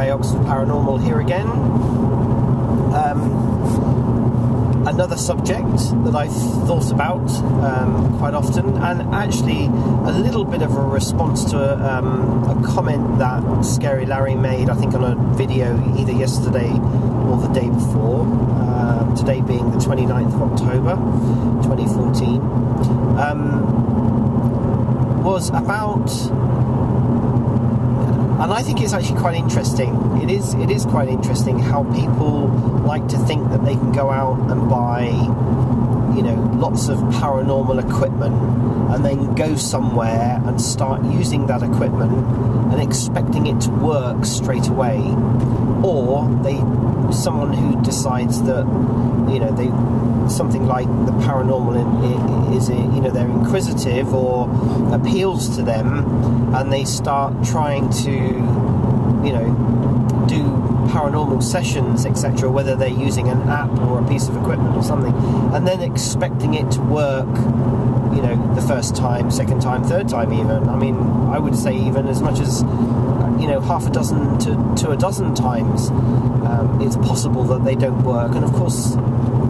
Hi, Oxford Paranormal here again. Another subject that I've thought about quite often, and actually a little bit of a response to a comment that Scary Larry made, I think, on a video either yesterday or the day before, today being the 29th of October 2014, was about, and I think it's actually quite interesting. It is quite interesting how people like to think that they can go out and buy, you know, lots of paranormal equipment and then go somewhere and start using that equipment and expecting it to work straight away. Or someone who decides that, you know, something like the paranormal is, you know, they're inquisitive or appeals to them, and they start trying to, you know, do paranormal sessions, etc., whether they're using an app or a piece of equipment or something, and then expecting it to work, you know, the first time, second time, third time even. I mean, I would say even as much as, you know, half a dozen to a dozen times it's possible that they don't work. And of course,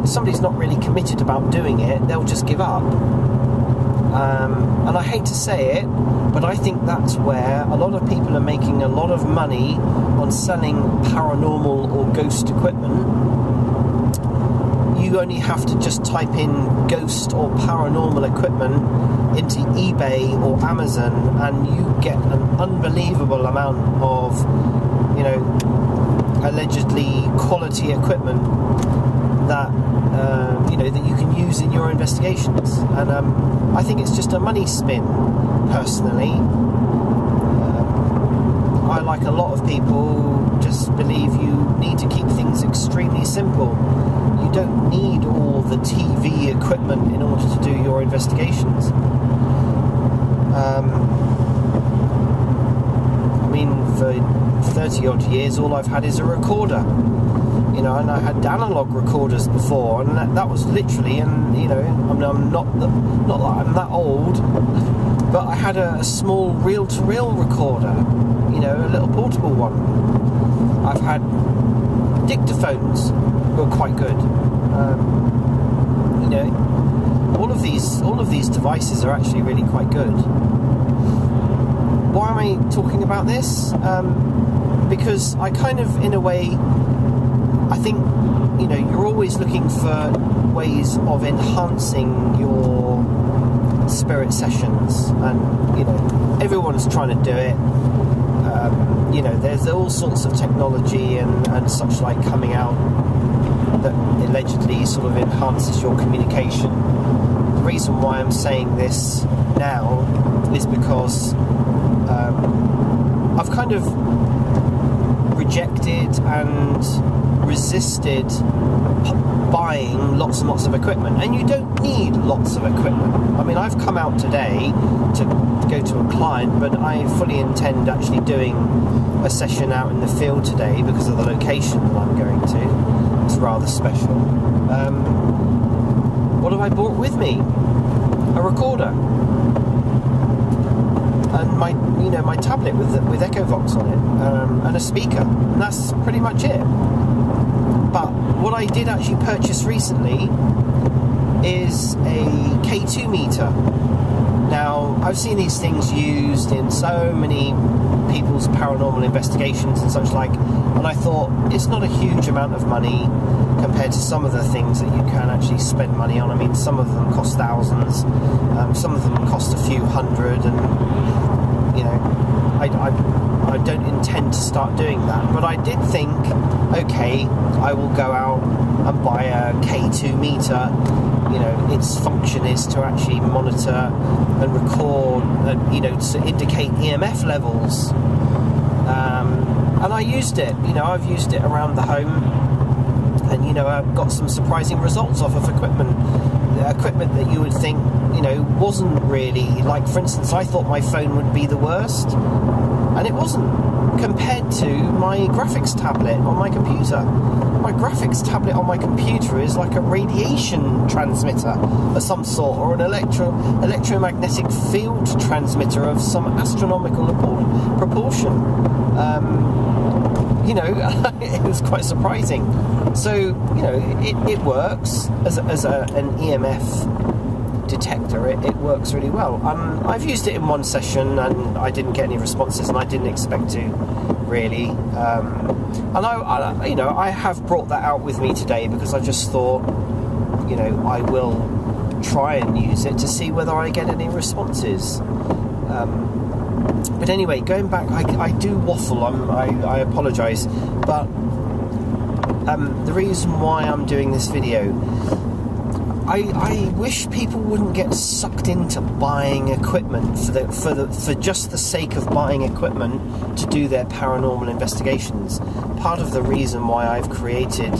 if somebody's not really committed about doing it, they'll just give up. And I hate to say it, but I think that's where a lot of people are making a lot of money on selling paranormal or ghost equipment. You only have to just type in ghost or paranormal equipment into eBay or Amazon, and you get an unbelievable amount of, you know, allegedly quality equipment that you know, that you can use in your investigations. And I think it's just a money spin, personally. I, like a lot of people, just believe you need to keep things extremely simple. You don't need all the TV equipment in order to do your investigations. I mean, for 30 odd years, all I've had is a recorder. You know, and I had analog recorders before, and that was literally, and you know, I mean, I'm not that I'm that old, but I had a small reel-to-reel recorder, you know, a little portable one. I've had dictaphones who are quite good. You know, all of these devices are actually really quite good. Why am I talking about this? Because I kind of, in a way, I think, you know, you're always looking for ways of enhancing your spirit sessions, and, you know, everyone's trying to do it. You know, there's all sorts of technology and such like coming out that allegedly sort of enhances your communication. The reason why I'm saying this now is because I've kind of rejected and resisted buying lots and lots of equipment, and you don't need lots of equipment. I mean, I've come out today to go to a client, but I fully intend actually doing a session out in the field today because of the location that I'm going to. It's rather special. What have I brought with me? A recorder and my tablet with EchoVox on it, and a speaker, and that's pretty much it. But what I did actually purchase recently is a K2 meter. Now, I've seen these things used in so many people's paranormal investigations and such like, and I thought it's not a huge amount of money compared to some of the things that you can actually spend money on. I mean, some of them cost thousands, some of them cost a few hundred, and, you know, I don't intend to start doing that, but I did think, okay, I will go out and buy a K2 meter. You know, its function is to actually monitor and record, you know, to indicate EMF levels. And I used it. You know, I've used it around the home, and, you know, I've got some surprising results off of equipment that you would think, you know, wasn't really, like, for instance, I thought my phone would be the worst, and it wasn't, compared to my graphics tablet on my computer. My graphics tablet on my computer is like a radiation transmitter of some sort, or an electromagnetic field transmitter of some astronomical proportion. you know, it was quite surprising. So, you know, it works as an EMF detector. It works really well. I've used it in one session and I didn't get any responses, and I didn't expect to, really. And I you know, I have brought that out with me today because I just thought, you know, I will try and use it to see whether I get any responses. But anyway, going back, I do waffle. I apologise, but the reason why I'm doing this video, I wish people wouldn't get sucked into buying equipment for just the sake of buying equipment to do their paranormal investigations. Part of the reason why I've created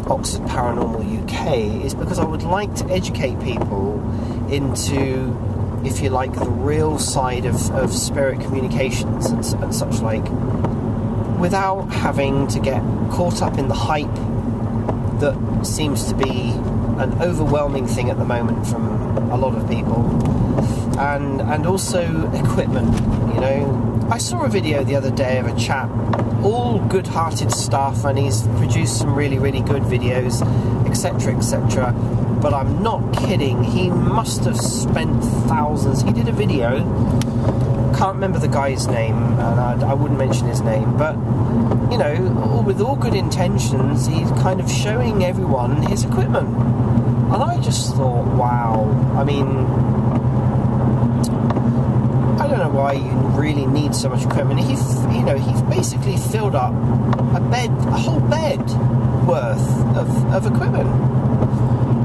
Oxford Paranormal UK is because I would like to educate people into, if you like, the real side of spirit communications and such like, without having to get caught up in the hype that seems to be an overwhelming thing at the moment from a lot of people, and also equipment. You know, I saw a video the other day of a chap, all good-hearted stuff, and he's produced some really, really good videos, etc., etc. But I'm not kidding, he must have spent thousands. He did a video, can't remember the guy's name, and I wouldn't mention his name, but, you know, with all good intentions, he's kind of showing everyone his equipment. And I just thought, wow, I mean, I don't know why you really need so much equipment. He basically filled up a whole bed worth of equipment.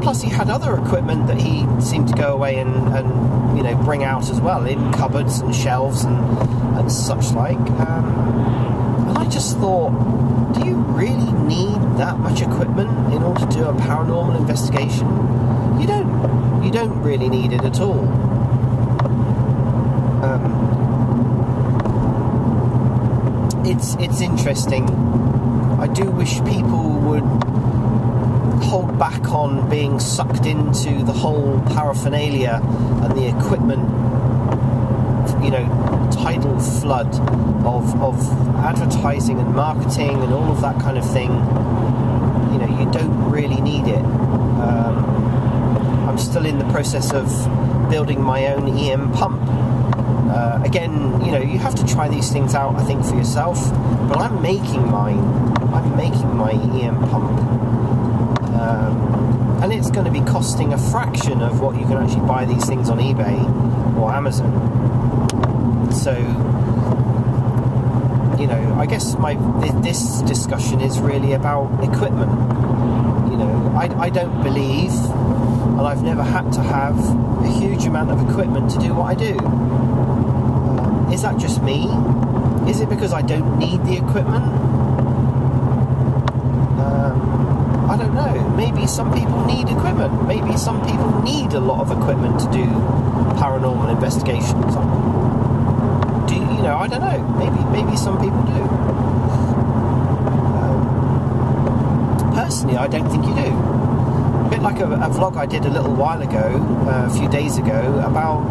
Plus he had other equipment that he seemed to go away and you know, bring out as well in cupboards and shelves and such like. And I just thought, do you really need that much equipment in order to do a paranormal investigation? You don't really need it at all. It's interesting. I do wish people would hold back on being sucked into the whole paraphernalia and the equipment, you know, tidal flood of advertising and marketing and all of that kind of thing. You know, you don't really need it. I'm still in the process of building my own EM pump. Again, you know, you have to try these things out, I think, for yourself, but I'm making mine. I'm making my EM pump. And it's going to be costing a fraction of what you can actually buy these things on eBay or Amazon. So, you know, I guess this discussion is really about equipment. You know, I don't believe, and I've never had to have a huge amount of equipment to do what I do. Is that just me? Is it because I don't need the equipment? I don't know. Maybe some people need equipment. Maybe some people need a lot of equipment to do paranormal investigations. You know, I don't know. Maybe some people do. Personally, I don't think you do. A bit like a vlog I did a little while ago, a few days ago, about,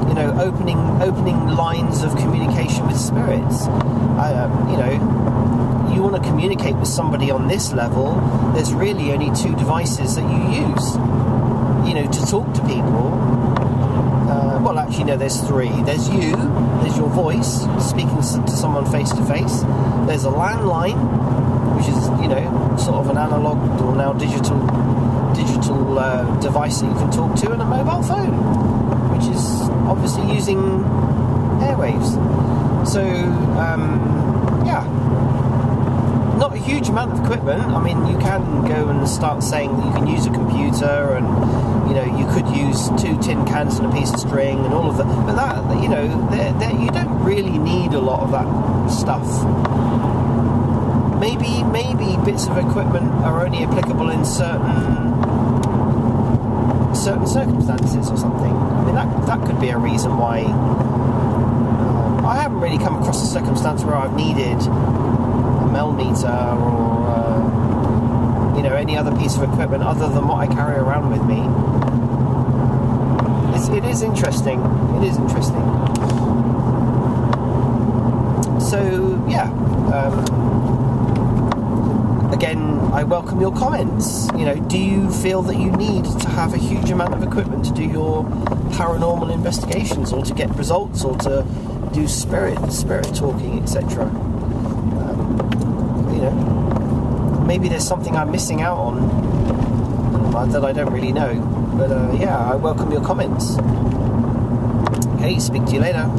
you know, opening lines of communication with spirits. You know, you want to communicate with somebody on this level, there's really only two devices that you use, you know, to talk to people. Well, actually, no, there's three. There's you, there's your voice, speaking to someone face to face. There's a landline, which is, you know, sort of an analog or now digital device that you can talk to, and a mobile phone, which is obviously using airwaves. So, yeah, not a huge amount of equipment. I mean, you can go and start saying that you can use a computer, and, you know, you could use 2 tin cans and a piece of string and all of that. But that, you know, you don't really need a lot of that stuff. Maybe bits of equipment are only applicable in certain circumstances or something. I mean, that could be a reason why. I haven't really come across a circumstance where I've needed a Mel meter or you know, any other piece of equipment other than what I carry around with me. It is interesting. It is interesting. So yeah. again, I welcome your comments. You know, do you feel that you need to have a huge amount of equipment to do your paranormal investigations, or to get results, or to do spirit talking, etc.? You know, maybe there's something I'm missing out on that I don't really know. But yeah, I welcome your comments. Okay, speak to you later.